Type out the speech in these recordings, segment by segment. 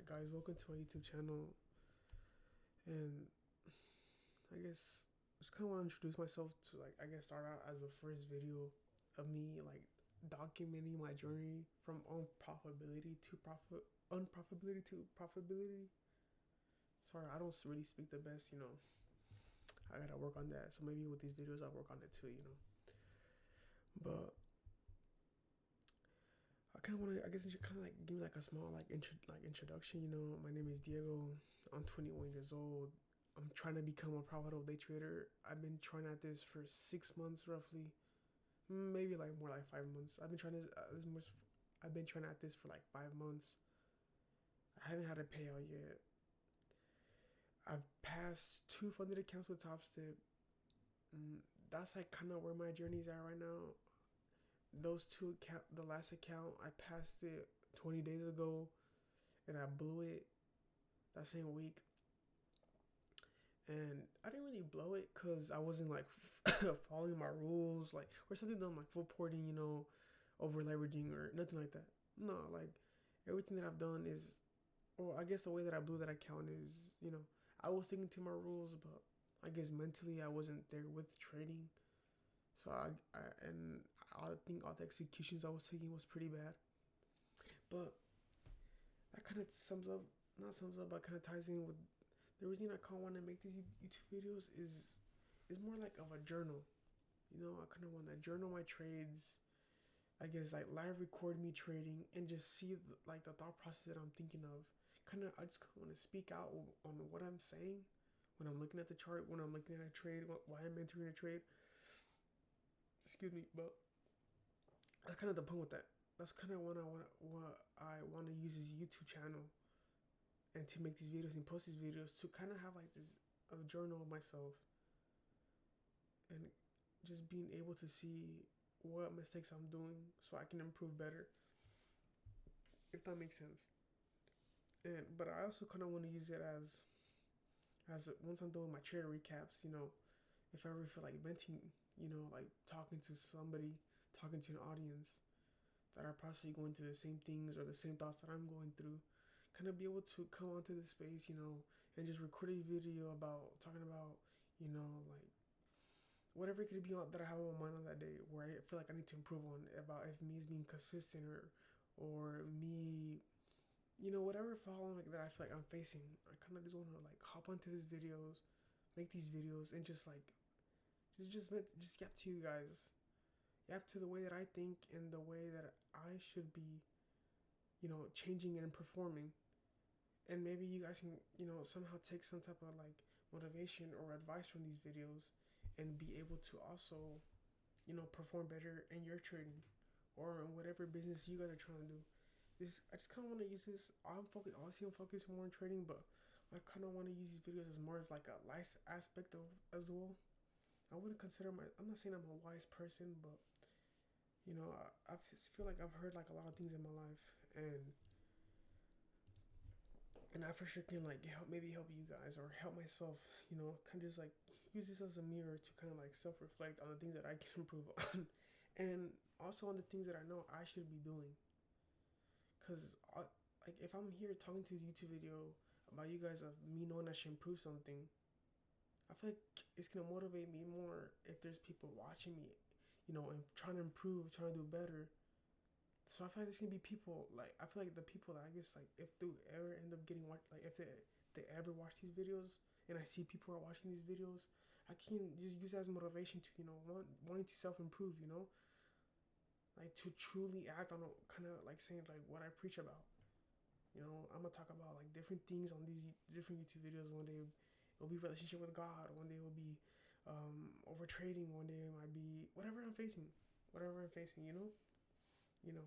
Alright guys, welcome to my YouTube channel, and I guess just kind of want to introduce myself to start out as a first video of me documenting my journey from unprofitability to profitability. Sorry, I don't really speak the best, I gotta work on that, so maybe with these videos I'll work on it too. But I kind of want to, I guess you should kind of give me a small introduction. My name is Diego. I'm 21 years old. I'm trying to become a profitable day trader. I've been trying at this for 6 months roughly, maybe more like 5 months. I've been trying at this for like 5 months. I haven't had a payout yet. I've passed 2 funded accounts with TopStep. That's kind of where my journey's at right now. Those the last account I passed it 20 days ago, and I blew it that same week. And I didn't really blow it because I wasn't following my rules, or something done reporting, over leveraging or nothing like that. No, everything that I've done is, well, I guess the way that I blew that account is, I was sticking to my rules, but I guess mentally I wasn't there with trading. So I think all the executions I was taking was pretty bad. But that kind of not sums up, but kind of ties in with the reason I kind of want to make these YouTube videos is more like of a journal. I kind of want to journal my trades. I guess live record me trading and just see the thought process that I'm thinking of. I just want to speak out on what I'm saying when I'm looking at the chart, when I'm looking at a trade, why I'm entering a trade. Excuse me, but that's kind of the point with that. That's kind of what I want to use this YouTube channel and to make these videos and post these videos to kind of have this a journal of myself and just being able to see what mistakes I'm doing so I can improve better, if that makes sense. But I also kind of want to use it as once I'm doing my trade recaps, if I ever feel like venting, talking to somebody, talking to an audience that are possibly going through the same things or the same thoughts that I'm going through, kind of be able to come onto the space, and just record a video about talking about, whatever it could be that I have on my mind on that day, where I feel like I need to improve on, about if me is being consistent or me, whatever problem that I feel like I'm facing. I kind of just want to hop onto these videos, make these videos, and just get to you guys, get to the way that I think and the way that I should be, changing and performing. And maybe you guys can, somehow take some type of motivation or advice from these videos and be able to also, perform better in your trading or in whatever business you guys are trying to do. I just kind of want to use this. I'm focused more on trading, but I kind of want to use these videos as more of a life aspect of as well. I wouldn't consider I'm not saying I'm a wise person, but I feel like I've heard a lot of things in my life, and I for sure can help you guys or help myself, kind of just use this as a mirror to kind of self-reflect on the things that I can improve on, and also on the things that I know I should be doing. Because if I'm here talking to this YouTube video about you guys of me knowing I should improve something, I feel like it's gonna motivate me more if there's people watching me, and trying to improve, trying to do better. So I feel like there's gonna be people I feel like the people that I guess if they ever end up getting watched, if they ever watch these videos and I see people are watching these videos, I can just use that as motivation to wanting to self improve, to truly act on kind of saying what I preach about. I'm gonna talk about different things on these different YouTube videos. One day it'll be relationship with God. One day it will be over trading. One day it might be whatever I'm facing. You know,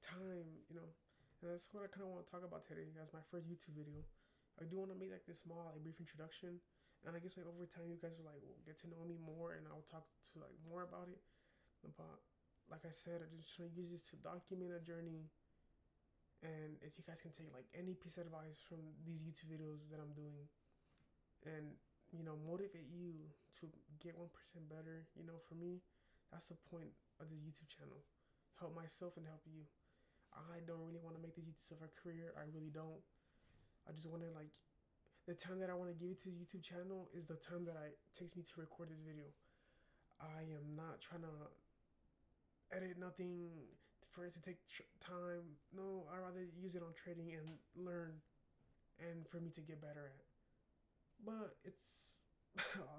time. And that's what I kind of want to talk about today as my first YouTube video. I do want to make this small brief introduction, and I guess over time you guys will get to know me more, and I'll talk to more about it. But like I said, I'm just trying to use this to document a journey. And if you guys can take any piece of advice from these YouTube videos that I'm doing, and motivate you to get 1% better, for me, that's the point of this YouTube channel. Help myself and help you. I don't really want to make this YouTube stuff a career. I really don't. I just want to like the time that I want to give it to the YouTube channel is the time that it takes me to record this video. I am not trying to edit nothing for it to take time. No, I'd rather use it on trading and learn and for me to get better at. But it's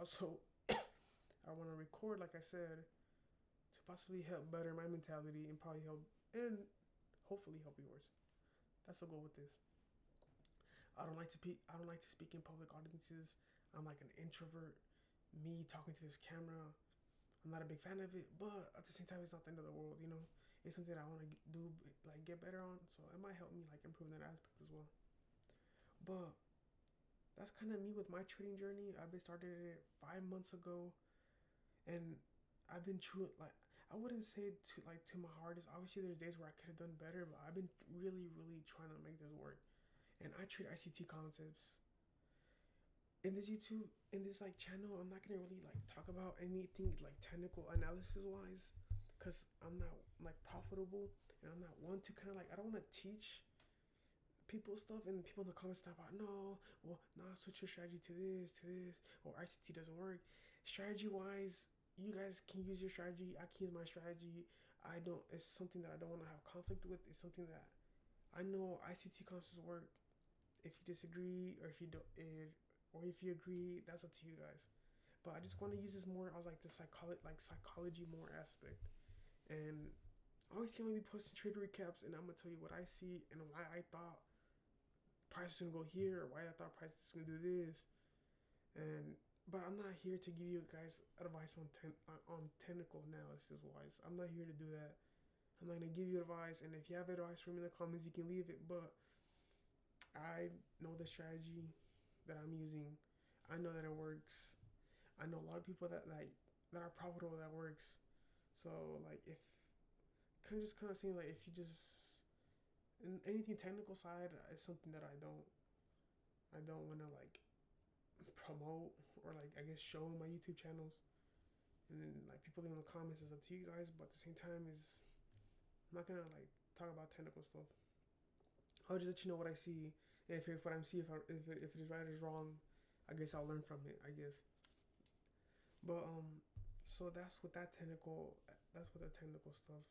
also I want to record, like I said, to possibly help better my mentality and probably help and hopefully help yours. That's the goal with this. I don't like to speak in public audiences. I'm like an introvert. Me talking to this camera, I'm not a big fan of it, but at the same time, it's not the end of the world. You know, it's something I want to do, like get better on. So it might help me like improve that aspect as well. But that's kind of me with my trading journey. I've been started it 5 months ago, and I've been true. Like I wouldn't say to my hardest. Obviously, there's days where I could have done better, but I've been really, really trying to make this work. And I trade ICT concepts in this YouTube in this like channel. I'm not gonna really like talk about anything like technical analysis wise, cause I'm not like profitable, and I'm not one to kind of like I don't want to teach people stuff and people in the comments talk about no, well, nah, switch your strategy to this, or ICT doesn't work. Strategy wise, you guys can use your strategy. I can use my strategy. I don't. It's something that I don't want to have conflict with. It's something that I know ICT concepts work. If you disagree, or if you don't, or if you agree, that's up to you guys. But I just want to use this more as like the psychology more aspect, and obviously I'm gonna be posting trade recaps, and I'm gonna tell you what I see and why I thought price is gonna go here, or why I thought price is gonna do this, and but I'm not here to give you guys advice on technical analysis wise. I'm not here to do that. I'm not gonna give you advice, and if you have advice for me in the comments, you can leave it. But I know the strategy that I'm using. I know that it works. I know a lot of people that are profitable that works. So like if kind of seeing like if you just in anything technical side is something that I don't want to like promote or like I guess show in my YouTube channels. And then like people in the comments is up to you guys, but at the same time is I'm not gonna like talk about technical stuff. I'll just let you know what I see. And if what I'm seeing if it is right or is wrong, I guess I'll learn from it. I guess. But so that's with the technical stuff.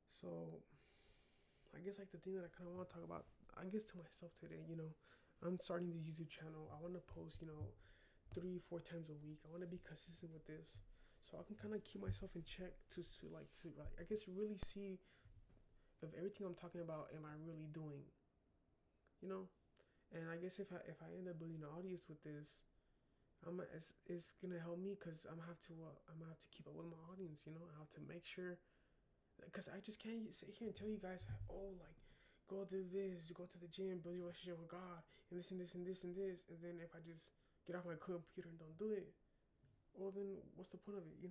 So I guess like the thing that I kind of want to talk about, I guess to myself today, I'm starting this YouTube channel. I want to post, 3 4 times a week. I want to be consistent with this, so I can kind of keep myself in check to I guess really see if everything I'm talking about am I really doing, you know. And I guess if I end up building an audience with this, it's gonna help me because I'm gonna have to keep up with my audience. I have to make sure because I just can't sit here and tell you guys, oh, like go do this, go to the gym, build your relationship with God, and this and this and this and this, and then if I just get off my computer and don't do it, well then what's the point of it?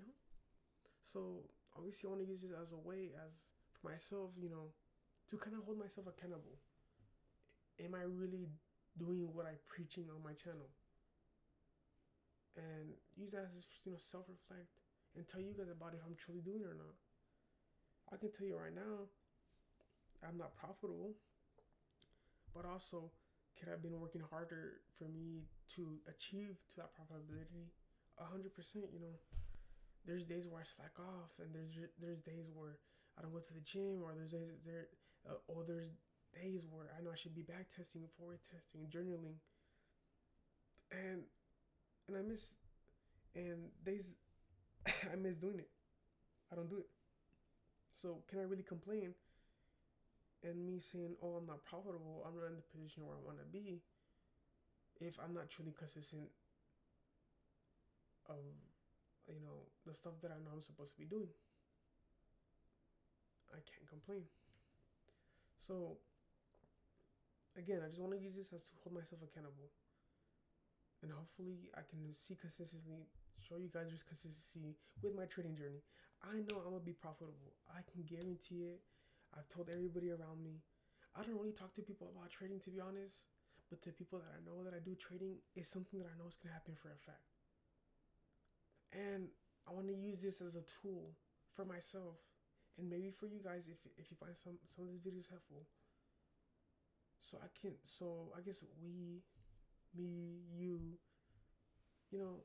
So obviously I want to use this as a way as for myself, to kind of hold myself accountable. Am I really doing what I'm preaching on my channel? And use that as self reflect and tell you guys about if I'm truly doing it or not. I can tell you right now, I'm not profitable, but also could have been working harder for me to achieve to that profitability. 100%. There's days where I slack off, and there's days where I don't go to the gym, or there's days where I know I should be back testing, forward testing, journaling, and I miss, and days I miss doing it. I don't do it. So can I really complain? And me saying, "Oh, I'm not profitable. I'm not in the position where I want to be," if I'm not truly consistent of the stuff that I know I'm supposed to be doing. I can't complain. So again, I just want to use this as to hold myself accountable, and hopefully I can see consistently, show you guys just consistency with my trading journey. I know I'm gonna be profitable. I can guarantee it. I've told everybody around me. I don't really talk to people about trading, to be honest, but the people that I know that I do trading is something that I know is gonna happen for a fact. And I want to use this as a tool for myself, and maybe for you guys if you find some of these videos helpful. So I guess we, me, you know,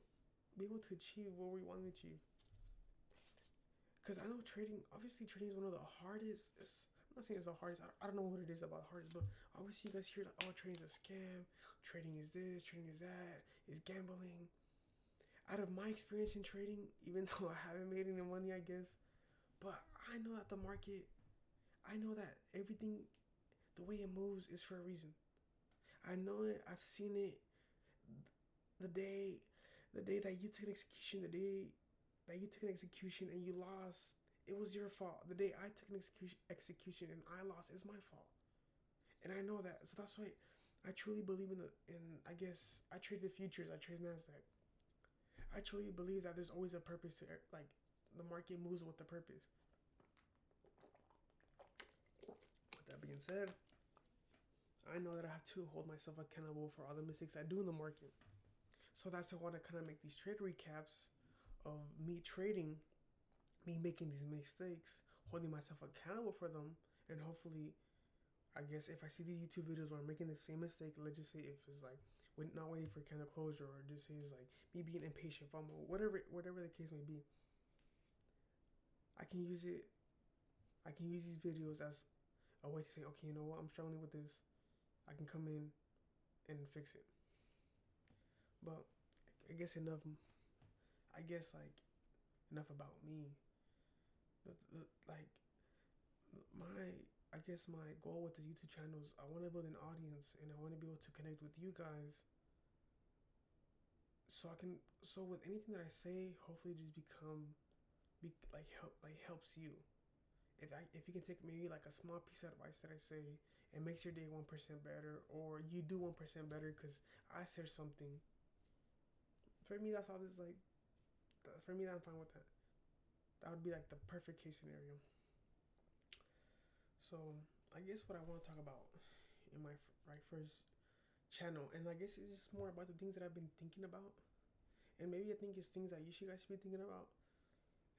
be able to achieve what we want to achieve. Because I know trading, obviously, trading is one of the hardest. I'm not saying it's the hardest. I don't know what it is about the hardest, but obviously, you guys hear like, oh, trading is a scam. Trading is this. Trading is that. Is gambling. Out of my experience in trading, even though I haven't made any money, I guess, but I know that the market, I know that everything, the way it moves is for a reason. I know it. I've seen it. The day, the day that you took an execution, the day that you took an execution and you lost, it was your fault. The day I took an execution and I lost, it's my fault. And I know that. So that's why I truly believe in I guess I trade the futures. I trade Nasdaq. I truly believe that there's always a purpose to like the market moves with the purpose. With that being said, I know that I have to hold myself accountable for all the mistakes I do in the market. So that's why I want to kind of make these trade recaps of me trading, me making these mistakes, holding myself accountable for them, and hopefully, I guess if I see these YouTube videos where I'm making the same mistake, let's just say if it's like when not waiting for candle closure, or just say it's like me being impatient, FOMO, whatever the case may be, I can use it. I can use these videos as a way to say, okay, you know what, I'm struggling with this. I can come in and fix it. But I guess enough. I guess like enough about me. Like my I guess my goal with the YouTube channel is I want to build an audience and I want to be able to connect with you guys. So with anything that I say, hopefully just helps you. If you can take maybe like a small piece of advice that I say and makes your day 1% better, or you do 1% better because I said something. For me, that's all this like. For me, I'm fine with that. That would be like the perfect case scenario. So I guess what I want to talk about in my first channel, and I guess it's just more about the things that I've been thinking about, and maybe I think it's things that you should guys be thinking about,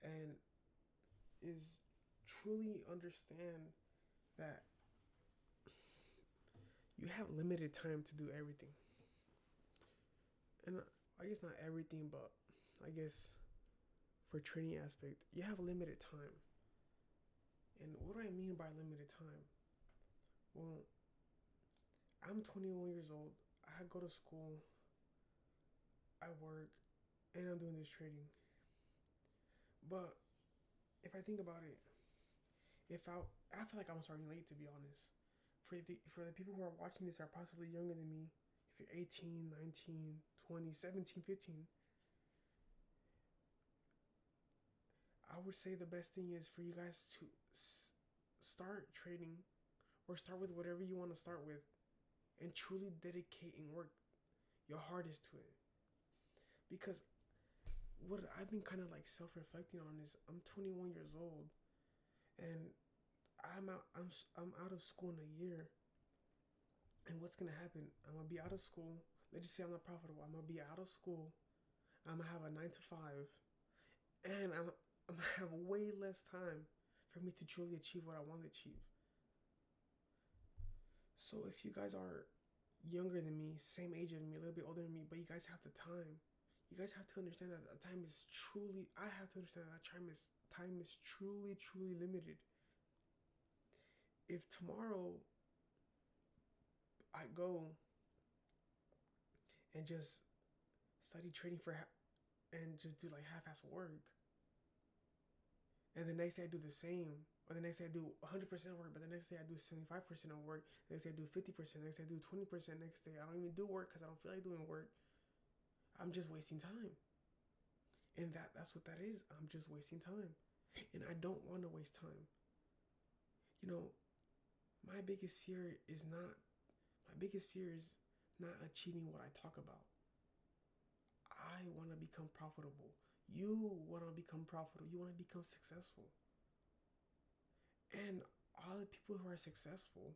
and is truly understand that you have limited time to do everything, and I guess not everything, but I guess for trading aspect, you have limited time. And what do I mean by limited time? Well, I'm 21 years old. I go to school, I work, and I'm doing this trading. But if I think about it, if I feel like I'm starting late, to be honest. For the people who are watching this are possibly younger than me, if you're 18, 19, 20, 17, 15, I would say the best thing is for you guys to start trading, or start with whatever you want to start with, and truly dedicate and work your hardest to it. Because what I've been kind of like self-reflecting on is I'm 21 years old, and I'm out of school in a year. And what's gonna happen? I'm gonna be out of school. Let's just say I'm not profitable. I'm gonna be out of school. I'm gonna have a 9 to 5, and I'm gonna have way less time for me to truly achieve what I want to achieve. So if you guys are younger than me, same age as me, a little bit older than me, but you guys have the time, you guys have to understand that the time is truly. I have to understand that time is truly limited. If tomorrow I go and just study trading and just do like half-ass work, and the next day I do the same, or the next day I do 100% work, but the next day I do 75% of work, the next day I do 50%, the next day I do 20%, next day I don't even do work because I don't feel like doing work, I'm just wasting time. And that's what that is. I'm just wasting time. And I don't want to waste time. You know, my biggest fear is not achieving what I talk about. I want to become profitable. You want to become profitable. You want to become successful. And all the people who are successful,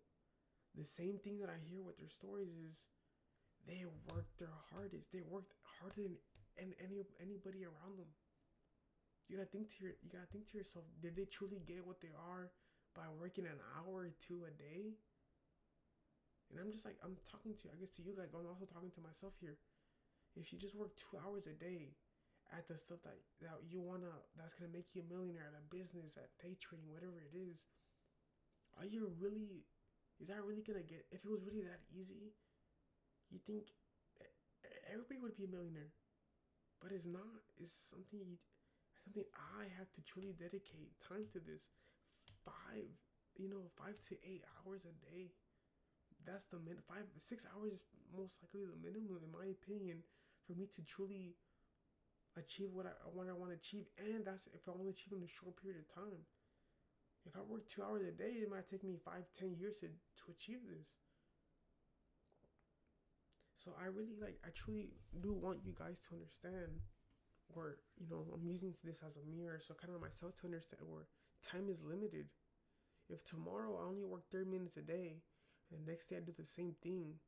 the same thing that I hear with their stories is they worked their hardest. They worked harder than anybody around them. You gotta think to yourself, did they truly get what they are by working an hour or two a day? And And I'm just like, I'm talking to, I guess, to you guys, but I'm also talking to myself here. If you just work 2 hours a day at the stuff that you wanna, that's gonna make you a millionaire at a business, at day trading, whatever it is, are you really, is that really gonna get, if it was really that easy, you think everybody would be a millionaire? But it's not. It's something I have to truly dedicate time to this. 5 to 8 hours a day. That's the 5 6 hours is most likely the minimum, in my opinion, for me to truly achieve what I want to achieve. And that's if I only achieve in a short period of time. If I work 2 hours a day, it might take me 5, 10 years to achieve this. So I truly do want you guys to understand where, I'm using this as a mirror, so kind of myself to understand where time is limited. If tomorrow I only work 30 minutes a day, and the next day I do the same thing,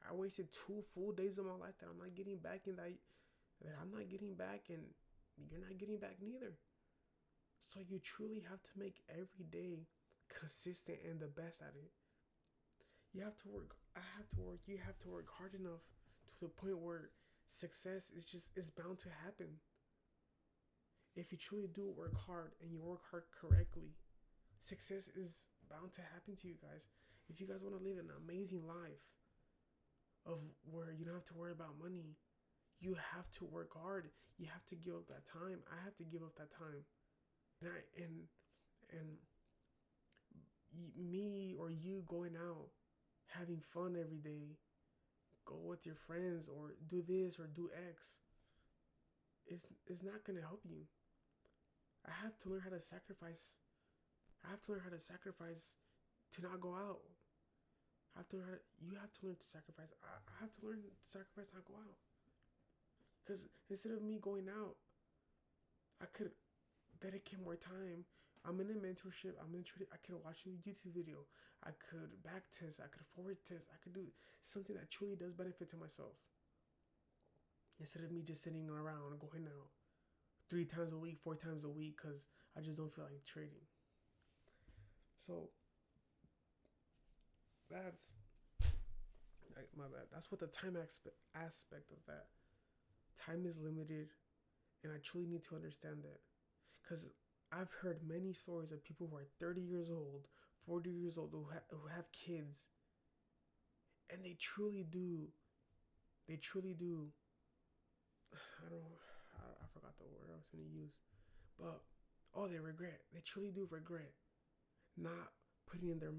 I wasted 2 full days of my life that I'm not getting back, and that I'm not getting back, and you're not getting back neither. So you truly have to make every day consistent and the best at it. You have to work. I have to work. You have to work hard enough to the point where success is bound to happen. If you truly do work hard and you work hard correctly, success is bound to happen to you guys. If you guys want to live an amazing life of where you don't have to worry about money, you have to work hard. You have to give up that time. I have to give up that time. And me or you going out, having fun every day, go with your friends or do this or do X, it's not gonna help you. I have to learn how to sacrifice. I have to learn how to sacrifice to not go out. You have to learn to sacrifice. I have to learn to sacrifice to not go out. Because instead of me going out, I could dedicate more time. I'm in a mentorship. I could watch a YouTube video. I could back test. I could forward test. I could do something that truly does benefit to myself. Instead of me just sitting around going out 3 times a week, 4 times a week, because I just don't feel like trading. So that's my bad. That's what the time aspect of that. Time is limited, and I truly need to understand that, because I've heard many stories of people who are 30 years old, 40 years old, who have kids, and they truly do. They truly do. I forgot the word I was going to use, but they regret. They truly do regret not putting in their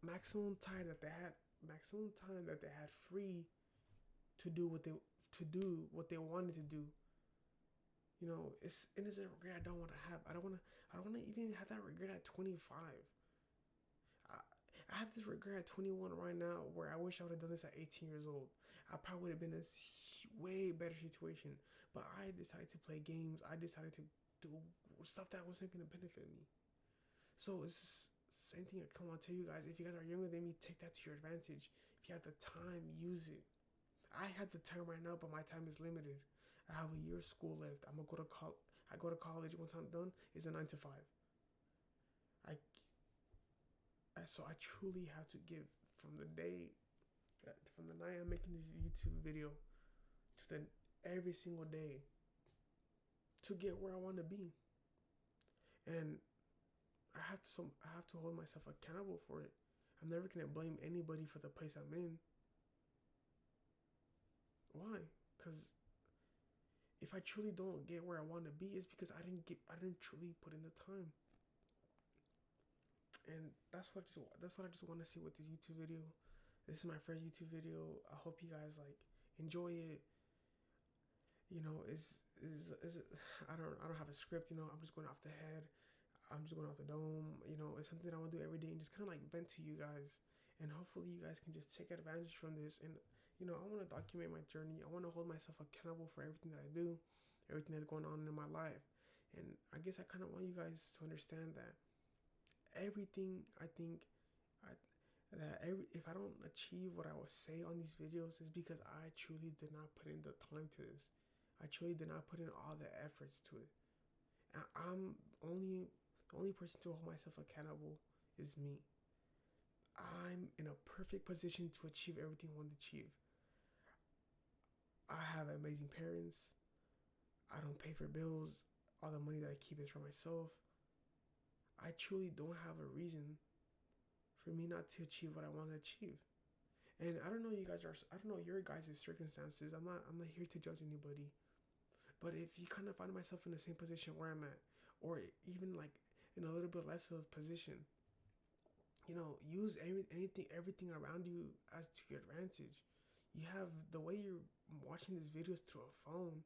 maximum time that they had free to do what they wanted to do. It's a regret I don't want to have. I don't want to even have that regret at 25. I have this regret at 21 right now, where I wish I would have done this at 18 years old. I probably would have been in a way better situation. But I decided to play games. I decided to do stuff that wasn't going to benefit me. So it's the same thing I come on to you guys. If you guys are younger than me, take that to your advantage. If you have the time, use it. I have the time right now, but my time is limited. I have a year of school left. I'm gonna go to college. I go to college. Once I'm done, it's a 9 to 5. So I truly have to give from the night I'm making this YouTube video to every single day to get where I want to be. And I have to hold myself accountable for it. I'm never gonna blame anybody for the place I'm in. Why? Because if I truly don't get where I want to be, it's because I didn't truly put in the time. And that's what I just want to see with this YouTube video. This is my first YouTube video. I hope you guys enjoy it. I don't have a script. I'm just going off the head. I'm just going off the dome. It's something I want to do every day and just kind of vent to you guys. And hopefully you guys can just take advantage from this. And I want to document my journey. I want to hold myself accountable for everything that I do, everything that's going on in my life. And I guess I kind of want you guys to understand that everything if I don't achieve what I will say on these videos, is because I truly did not put in the time to this. I truly did not put in all the efforts to it. And the only person to hold myself accountable is me. I'm in a perfect position to achieve everything I want to achieve. I have amazing parents. I don't pay for bills. All the money that I keep is for myself. I truly don't have a reason for me not to achieve what I want to achieve. And I don't know you guys are I don't know your guys' circumstances. I'm not here to judge anybody. But if you kind of find myself in the same position where I'm at, or even like in a little bit less of a position, use everything around you as to your advantage. You have the way you're watching these videos through a phone.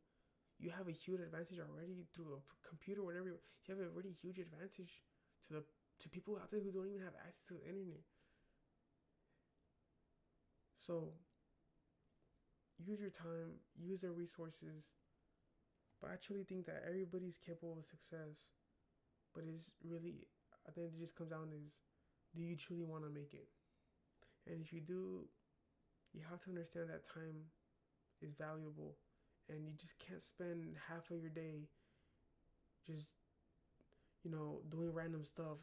You have a huge advantage already through a computer, whatever. You have a really huge advantage to the to people out there who don't even have access to the internet. So use your time, use their resources. But I truly think that everybody's capable of success. But it's really, I think it just comes down is, do you truly want to make it? And if you do, you have to understand that time is valuable, and you just can't spend half of your day just doing random stuff,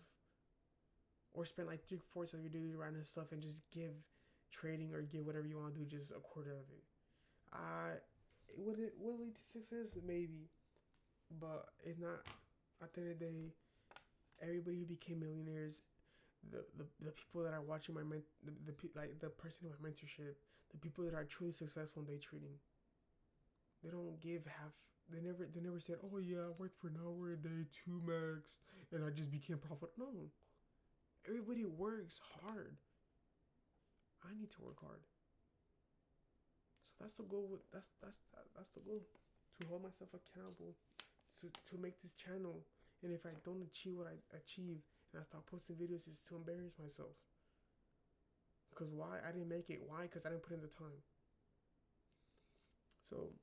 or spend like 3/4 of your day doing random stuff and just give trading or give whatever you want to do just a quarter of it. I would it will lead to success maybe, but it's not. At the end of the day, everybody who became millionaires, the people that are watching like the person in my mentorship, the people that are truly successful in day trading, they don't give half. They never said, oh yeah, I worked for an hour a day, two max, and I just became profitable. No, everybody works hard. I need to work hard. So that's the goal. That's the goal. To hold myself accountable. To make this channel. And if I don't achieve what I achieve and I start posting videos, it's to embarrass myself. Because why? I didn't make it. Why? Because I didn't put in the time. So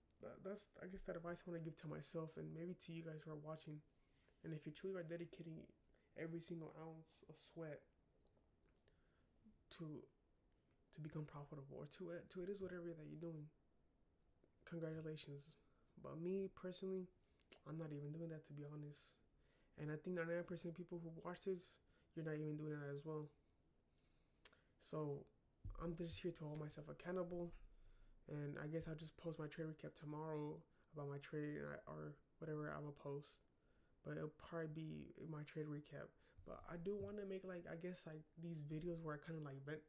that's, I guess, that advice I want to give to myself and maybe to you guys who are watching. And if you truly are dedicating every single ounce of sweat to become profitable, or to it is whatever that you're doing, congratulations. But me personally, I'm not even doing that, to be honest. And I think 99% of people who watch this, you're not even doing that as well. So I'm just here to hold myself accountable. And I guess I'll just post my trade recap tomorrow about my trade, or whatever I'm gonna post. But it'll probably be my trade recap. But I do want to make, like, I guess, like these videos where I kind of like vent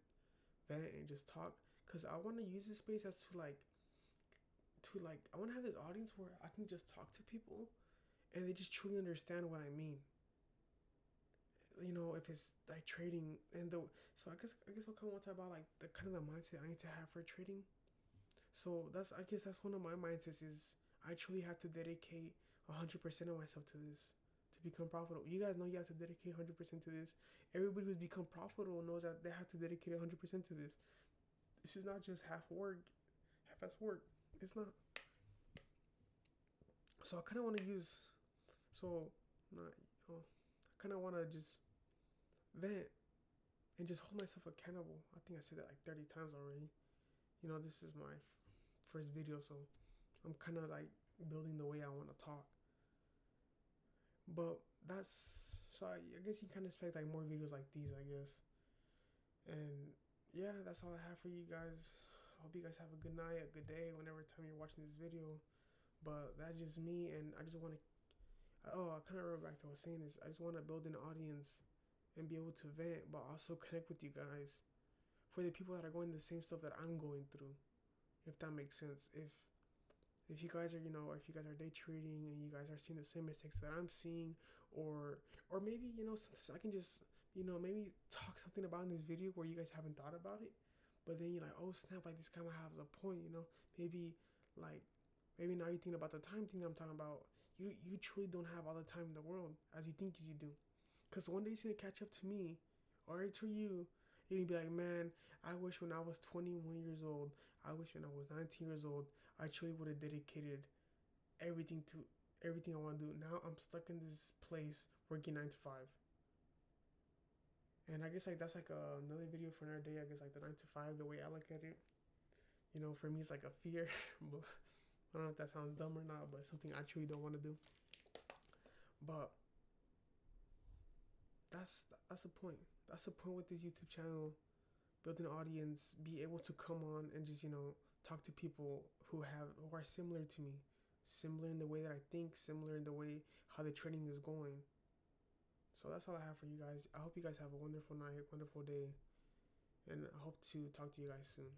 and just talk, because I want to use this space as to I want to have this audience where I can just talk to people and they just truly understand what I mean. If it's like trading and the so I guess I'll come on talk about like the kind of the mindset I need to have for trading. So I guess that's one of my mindsets is I truly have to dedicate 100% of myself to this to become profitable. You guys know you have to dedicate 100% to this. Everybody who's become profitable knows that they have to dedicate 100% to this. This is not just half-ass work. It's not. So I kind of want to use, so not, I kind of want to just vent and just hold myself accountable. I think I said that like 30 times already. This is my first video, so I'm kind of like building the way I want to talk. But that's, so I guess you kind of expect like more videos like these, I guess. And yeah, that's all I have for you guys. I hope you guys have a good night, a good day, whenever time you're watching this video. But that's just me, and I just want to. Oh, I kind of remember back to what I was saying is I just want to build an audience and be able to vent, but also connect with you guys for the people that are going the same stuff that I'm going through, if that makes sense. If you guys are, if you guys are day trading and you guys are seeing the same mistakes that I'm seeing, or maybe, sometimes I can just, maybe talk something about in this video where you guys haven't thought about it, but then you're like, oh snap, like this guy might have a point, maybe like, maybe now you're thinking about the time thing I'm talking about. You truly don't have all the time in the world as you think you do. Because one day it's going to catch up to me or to you. You're going to be like, man, I wish when I was 21 years old, I wish when I was 19 years old, I truly would have dedicated everything I want to do. Now I'm stuck in this place working 9 to 5. And I guess like that's like another video for another day. I guess like the 9 to 5, the way I look at it. For me it's like a fear. But I don't know if that sounds dumb or not, but it's something I truly don't want to do. But that's the point. That's the point with this YouTube channel. Build an audience, be able to come on and just talk to people who are similar to me, similar in the way that I think, similar in the way how the training is going. So that's all I have for you guys. I hope you guys have a wonderful night, wonderful day, and I hope to talk to you guys soon.